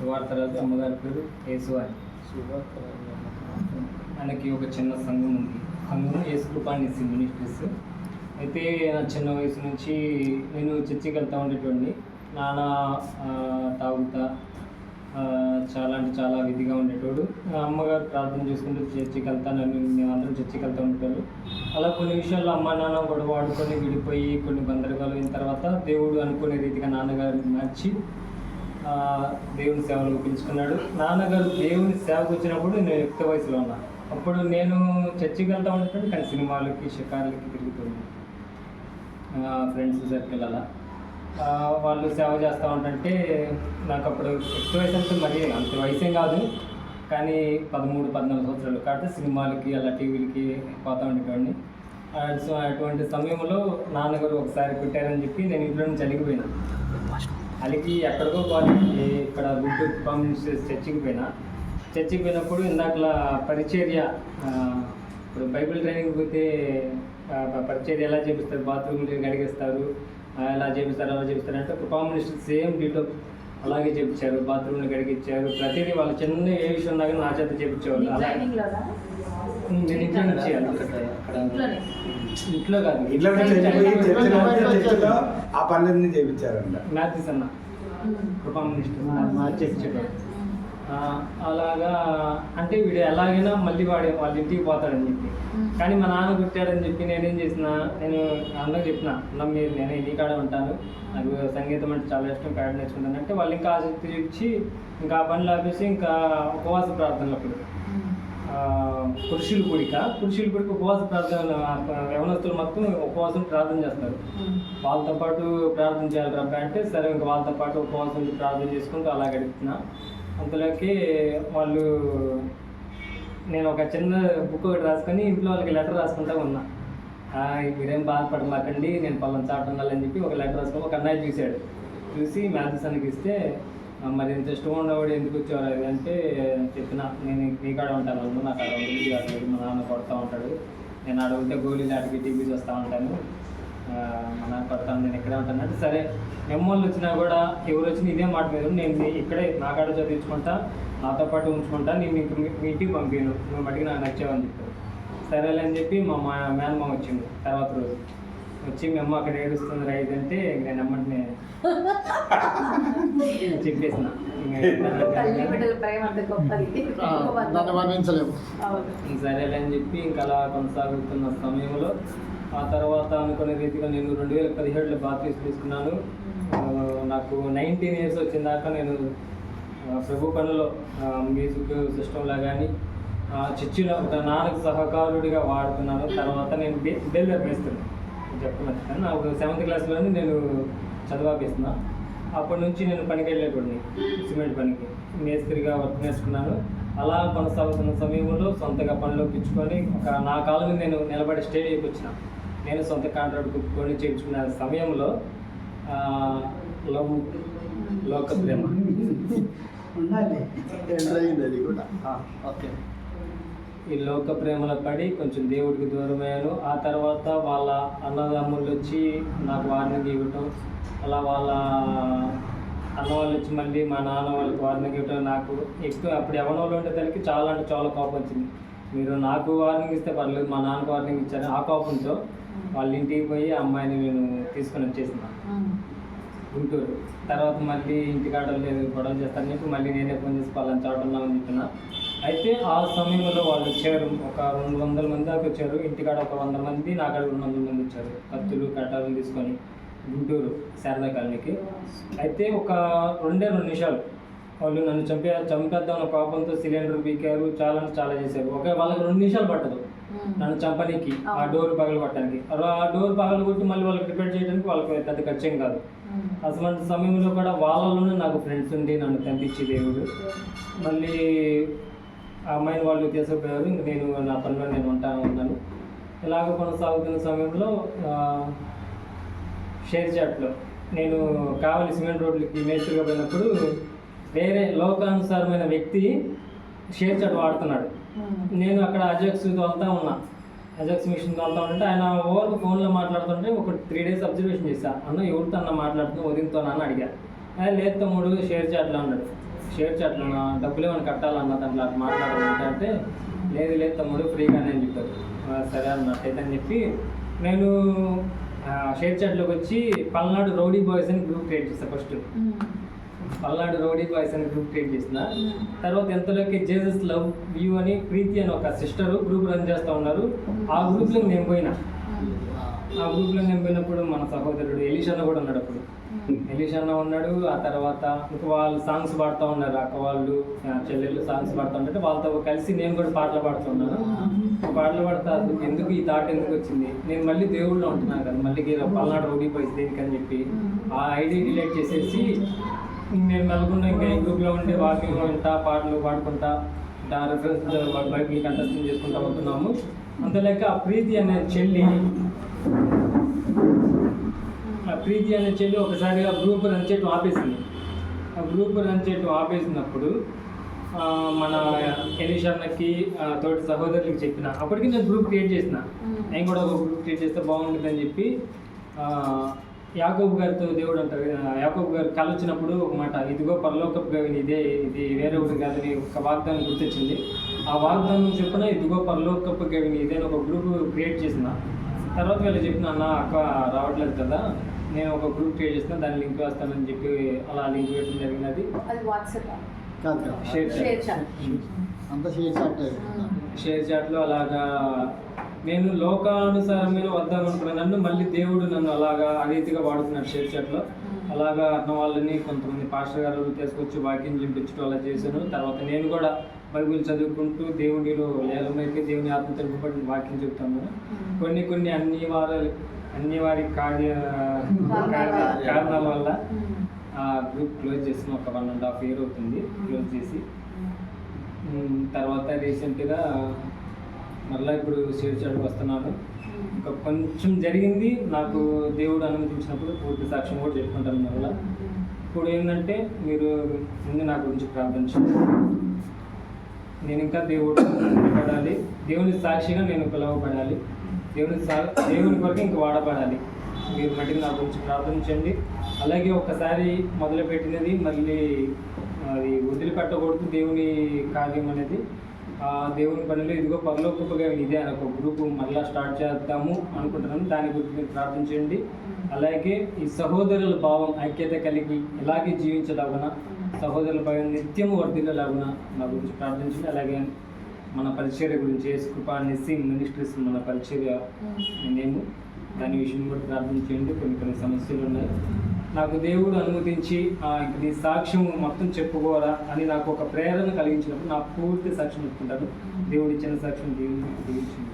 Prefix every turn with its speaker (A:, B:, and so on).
A: సువార్తరాజు, అమ్మగారి పేరు యేసువారి. ఆయనకి ఒక చిన్న సంఘం ఉంది. సంఘం యేసు కృపానిసి మినిస్ట్రీస్. అయితే నా చిన్న వయసు నుంచి నేను చర్చికి వెళ్తూ ఉండేటోడిని. నాన్న తాగుతా చాలా అంటే చాలా విధిగా ఉండేటోడు. అమ్మగారు ప్రార్థన చేసుకుంటూ చర్చికి వెళ్తాను, మేమందరం చర్చికి వెళ్తూ ఉండేటోళ్ళు. అలా కొన్ని విషయాల్లో అమ్మ నాన్న కూడా వాడుకొని విడిపోయి కొన్ని గందరగోళం అయిన తర్వాత దేవుడు అనుకునే రీతిగా నాన్నగారిని మార్చి దేవుని సేవలకు పిలుచుకున్నాడు. నాన్నగారు దేవుని సేవకు వచ్చినప్పుడు నేను యుక్త వయసులో ఉన్నాను. అప్పుడు నేను చర్చికి వెళ్తూ ఉండేటప్పుడు కానీ సినిమాలకి షికార్లకి తిరుగుతున్నాను. ఫ్రెండ్స్ సర్కిల్ అలా వాళ్ళు సేవ చేస్తూ ఉంటుంటే నాకు అప్పుడు యుక్త వయసు అంటే మరి అంత వయసేం కాదు, కానీ 13-14 సంవత్సరాలు కాబట్టి సినిమాలకి అలా టీవీలకి పోతూ ఉండేవాడిని. సో అటువంటి సమయంలో నాన్నగారు ఒకసారి పెట్టారని చెప్పి నేను ఇంట్లో నుంచి అలిగిపోయినా. అలిగి ఎక్కడికో పోయి ఇక్కడ గుంటూరు కమ్యూనిస్ట్ చర్చికి పోయినప్పుడు ఇందాకలా పరిచర్య, ఇప్పుడు బైబిల్ ట్రైనింగ్ పోతే పరిచర్య ఎలా చేపిస్తారు, బాత్రూమ్లు కడిగేస్తారు, ఎలా చేపిస్తారు అలా చేపిస్తారు అంటే కమ్యూనిస్ట్ సేమ్ డీటో అలాగే చేపించారు. బాత్రూమ్లు కడిగిచ్చారు, ప్రతిదీ వాళ్ళు చిన్న ఏ విషయం ఉన్నా కానీ నా చేత చేపించేవాళ్ళు. అలా నేను ఇంట్లో నుంచి ఇంట్లో కాదు,
B: ఆ పనులన్నీ చేయించారంట
A: మ్యాథ్స్ అన్న కృపామినిస్టర్ చేపించేవాడు. అలాగా అంటే వీడు ఎలాగైనా మళ్ళీ వాళ్ళ ఇంటికి పోతాడని చెప్పి, కానీ మా నాన్న కొట్టాడని చెప్పి నేనేం చేసిన, నేను అన్నకు చెప్పిన, అన్న మీరు నేను ఇంటి కాడ ఉంటాను, నాకు సంగీతం అంటే చాలా ఇష్టం, కాడ నేర్చుకుంటాను అంటే వాళ్ళు ఇంకా ఆసక్తి చూపించి ఇంకా ఆ పనులు ఆపేసి ఇంకా ఉపవాస ప్రార్థనలు అప్పుడు పురుషుల గుడికి ఉపవాస ప్రార్థన యవనస్తులు మొత్తం ఉపవాసం ప్రార్థన చేస్తారు. వాళ్ళతో పాటు ప్రార్థన చేయాలి రబ్బా అంటే సరే ఇంకా వాళ్ళతో పాటు ఉపవాసం ప్రార్థన చేసుకుంటూ అలా గడుపుతున్నా. అంతలోకి వాళ్ళు నేను ఒక చిన్న బుక్ ఒకటి రాసుకొని ఇంట్లో వాళ్ళకి లెటర్ రాసుకుంటా ఉన్నా. మీరేం బాధపడమాకండి, నేను పలానా చాట ఉండాలని చెప్పి ఒక లెటర్ రాసుకొని ఒక అన్నయ్య చూసి మ్యాథ్స్ అనికి ఇస్తే, మరి ఇంత ఇష్టం ఉండేవాడు ఎందుకు వచ్చేవారు అంటే చెప్పిన, నేను మీ కాడ ఉంటాను అన్న, నాకు ఆడ ఉంది అటు మా నాన్న కొడతా ఉంటాడు, నేను ఆడ ఉంటే గోళీలు ఆటకి టీవీస్ వస్తూ ఉంటాను, మా నాన్న కొడతాను, నేను ఇక్కడే ఉంటాను అంటే సరే మెమ్మోళ్ళు వచ్చినా కూడా ఎవరు వచ్చినా ఇదే మాట మీద నేను ఇక్కడే నా కాడ చదివించుకుంటా, నాతో పాటు ఉంచుకుంటా, నేను మీకు మీ ఇంటికి పంపాను, మేము బట్టికి నాకు నచ్చావని చెప్పారు. సరేలే అని చెప్పి మా మేనమ్మ వచ్చింది తర్వాత రోజు వచ్చి మేము అక్కడ ఏడుస్తుంది రైతు అంటే నేను అమ్మంటే చెప్పేసిన సరేలే అని చెప్పి ఇంకా అలా కొనసాగుతున్న సమయంలో ఆ తర్వాత అనుకునే రీతిగా నేను 2017లో బాప్టిజం తీసుకున్నాను. నాకు 19 years వచ్చిన దాకా నేను ప్రభు పనుల్లో మ్యూజిక్ సిస్టంలో కానీ చర్చిలో నాన్నకు సహకారుడిగా వాడుతున్నాను. తర్వాత నేను బెల్ వేస్తున్నాను చెప్పమని నాకు 7th క్లాస్లోనే నేను చదివాపిస్తున్నా. అప్పటి నుంచి నేను పనికి వెళ్ళేటోడిని, సిమెంట్ పనికి మేస్త్రిగా వర్క్ నేర్చుకున్నాను. అలా కొనసాగుతున్న సమయంలో సొంతగా పనులు పిచ్చుకొని నా కాలం మీద నేను నిలబడి స్టేడియంకి వచ్చిన. నేను సొంత కాంట్రాక్ట్ కుట్టుకొని చేయించుకున్న సమయంలో లోక ప్రేమ ఈ లోక ప్రేమలో పడి కొంచెం దేవుడికి దూరమయ్యాను. ఆ తర్వాత వాళ్ళ అన్నదమ్ముళ్ళు వచ్చి నాకు వార్నింగ్ ఇవ్వటం, అలా వాళ్ళ అన్న వాళ్ళు వచ్చి మళ్ళీ మా నాన్న వాళ్ళకి వార్నింగ్ ఇవ్వటం, నాకు ఎక్కువ అప్పుడు ఎవరిలో ఉండేదానికి చాలా అంటే చాలా కోపం వచ్చింది. మీరు నాకు వార్నింగ్ ఇస్తే పర్లేదు, మా నాన్నకు వార్నింగ్ ఇచ్చాను. ఆ కోపంతో వాళ్ళ ఇంటికి పోయి అమ్మాయిని నేను తీసుకొని వచ్చేసిన గుంటూరు. తర్వాత మళ్ళీ ఇంటికాడ లేదు గొడవ చేస్తారని చెప్పి మళ్ళీ నేనే ఫోన్ చేసి పలానా చాటున్నామని చెప్పిన. అయితే ఆ సమయంలో వాళ్ళు వచ్చారు, ఒక 200 మంది దాకా వచ్చారు. ఇంటికాడ ఒక 100 మంది, నాకాడ 200 మంది వచ్చారు కత్తులు కట్టాలు తీసుకొని గుంటూరు శారదా కాలనీకి. అయితే ఒక 2 నిమిషాలు వాళ్ళు నన్ను చంపేద్దాం కోపంతో సిలిండర్ పీకారు, చాలా చేశారు. వాళ్ళకి 2 నిమిషాలు పట్టదు నన్ను చంపనీకి, ఆ డోర్ పగలు కొట్టడానికి. ఆ డోర్ పగలు కొట్టి మళ్ళీ వాళ్ళకి రిపేర్ చేయడానికి వాళ్ళకి పెద్ద ఖర్చేం కాదు. అటువంటి సమయంలో కూడా వాళ్ళలోనే నాకు ఫ్రెండ్స్ ఉండి నన్ను పంపించి దేవుడు మళ్ళీ ఆ అమ్మాయిని వాళ్ళు తీసుకుపోయారు. ఇంక నేను నా పనిలో నేను ఉన్నాను. ఇలాగ కొనసాగుతున్న సమయంలో షేర్ చాట్లో నేను కావలి సిమెంట్ రోడ్లకి మేస్త్రిగా పోయినప్పుడు వేరే లోకానుసారమైన వ్యక్తి షేర్ చాట్ వాడుతున్నాడు. నేను అక్కడ అజాక్స్ తోలుతా ఉన్నా, అజాక్స్ మిషన్ తోలుతా ఉంటే ఆయన ఓవర్ ఫోన్లో మాట్లాడుతుంటే ఒక 3 days అబ్జర్వేషన్ చేశా. అన్న ఎవరితో అన్న మాట్లాడుతున్నా ఉదయంతో అని అడిగా. లేదు తమ్ముడు షేర్ చాట్లో అన్నాడు. షేర్ చాట్లో డబ్బులు ఏమైనా కట్టాలన్న దాంట్లో అట్లా మాట్లాడాలంటే అంటే లేదు లేదు తమ్ముడు ఫ్రీగానే అని చెప్పారు. సరే అన్నట్టయితే అని చెప్పి నేను షేర్ చాట్లోకి వచ్చి పల్నాడు రౌడీ బాయ్స్ అని గ్రూప్ క్రియేట్ చేస్తాను. ఫస్ట్ పల్నాడు రౌడీ బాయ్స్ అని గ్రూప్ క్రియేట్ చేసిన తర్వాత ఎంతలోకి జేసస్ లవ్ వ్యూ అని ప్రీతి అని ఒక సిస్టర్ గ్రూప్ రన్ చేస్తూ ఉన్నారు. ఆ గ్రూప్లో నేను పోయినా. ఆ గ్రూప్లో నేను పోయినప్పుడు మన సహోదరుడు ఎలీషన్న కూడా ఉన్నాడు. అప్పుడు ఎలీషన్న ఉన్నాడు. ఆ తర్వాత ఇంకా వాళ్ళు సాంగ్స్ పాడుతూ ఉన్నారు. అక్క వాళ్ళు చెల్లెళ్ళు సాంగ్స్ పాడుతూ ఉంటే వాళ్ళతో కలిసి నేను కూడా పాటలు పాడుతున్నాను. పాటలు పాడుతా ఎందుకు ఈ థాట్ ఎందుకు వచ్చింది, నేను మళ్ళీ దేవుళ్ళలో ఉంటున్నాను కదా, మళ్ళీ పల్నాడు రౌడీ బాయ్స్ దేనికని చెప్పి ఆ ఐడి డిలీట్ చేసేసి నేను నలుగురు ఇంకా ఈ గ్రూప్లో ఉండి వాకింగ్ వింటా పాటలు పాడుకుంటా రెఫరెన్స్ బైబిల్ కంటెస్టింగ్ చేసుకుంటా ఉంటున్నాము. అంతలేక ఆ ప్రీతి అనే చెల్లి ఒకసారిగా గ్రూప్ రన్ చేయటం ఆపేసింది. ఆ గ్రూప్ రన్ చేయటం ఆపేసినప్పుడు మన ఎలీషన్నకి తోటి సహోదరులకి చెప్పిన. అప్పటికి నేను గ్రూప్ క్రియేట్ చేసిన. నేను కూడా ఒక గ్రూప్ క్రియేట్ చేస్తే బాగుంటుంది అని చెప్పి యాకోబు గారితో దేవుడు అంటారు. యాకోబు గారు కళ వచ్చినప్పుడు ఒక మాట, ఇదిగో పరలోకపు గవిని ఇది వేరే ఒకటి కాదని ఒక వాగ్దానం గుర్తొచ్చింది. ఆ వాగ్దానం చెప్పిన ఇదిగో పరలోకపు గవిని ఇదే ఒక గ్రూప్ క్రియేట్ చేసిన. తర్వాత వీళ్ళు చెప్పిన అన్న అక్క రావట్లేదు కదా, నేను ఒక గ్రూప్ క్రియేట్ చేసిన, దాని లింక్ వేస్తానని చెప్పి అలా లింక్ పెట్టడం జరిగినది. షేర్ చాట్లో అలాగా నేను లోకానుసారమైన వద్దాం అనుకున్నాను. మళ్ళీ దేవుడు నన్ను అలాగా ఆ రీతిగా వాడుతున్నాడు. షేర్ చాట్లో అలాగా అన్న వాళ్ళని కొంతమంది పాస్టర్ గారు తీసుకొచ్చి వాక్యం చూపించడం అలా చేశాను. తర్వాత నేను కూడా బైబిల్ చదువుకుంటూ దేవుడిలో ఏలమైతే దేవుని ఆత్మ తెలుపబడిన వాక్యం చెప్తాను. కొన్ని అన్ని కారణాల వల్ల ఆ గ్రూప్ క్లోజ్ చేసిన ఒక 1.5 year అవుతుంది క్లోజ్ చేసి. తర్వాత రీసెంట్గా మళ్ళీ ఇప్పుడు షేర్ చాట్కి వస్తున్నాను. ఇంకా కొంచెం జరిగింది నాకు దేవుడు అనుమతించినప్పుడు పూర్తి సాక్ష్యం కూడా చెప్పుకుంటాను. మళ్ళీ ఇప్పుడు ఏంటంటే మీరు ముందు నా గురించి ప్రార్థించండి. నేను ఇంకా దేవుడు పడాలి, దేవుని సాక్షిగా నేను పిలవబడాలి, దేవుని కొరకు ఇంక వాడబడాలి. మీరు మట్టికి నా గురించి ప్రార్థించండి. అలాగే ఒకసారి మొదలుపెట్టినది మళ్ళీ అది వదిలిపెట్టకూడదు. దేవుని కార్యం అనేది దేవుని పనిలో ఇదిగో పరలోకపుగా ఇదే అని ఒక గ్రూప్ మళ్ళీ స్టార్ట్ చేద్దాము అనుకుంటున్నాను. దాని గురించి మీరు ప్రార్థించండి. అలాగే ఈ సహోదరుల భావం ఐక్యత కలిగి ఇలాగే జీవించలాగున, సహోదరుల భావం నిత్యము వర్ధిల్లేలాగున నా గురించి ప్రార్థించండి. అలాగే మన పరిచర్య గురించి యేసుకృప నిస్సింగ్ మినిస్ట్రీస్ మన పరిచర్య నేనేమో దాని విషయం కూడా ప్రార్థించండి. కొన్ని సమస్యలు ఉన్నాయి. నాకు దేవుడు అనుమతించి ఇంక నీ సాక్ష్యం మొత్తం చెప్పుకోరా అని నాకు ఒక ప్రేరణ కలిగించినప్పుడు నా పూర్తి సాక్ష్యం చెప్పుకుంటాను. దేవుడు ఇచ్చిన సాక్ష్యం దేవుడిని దీవించింది.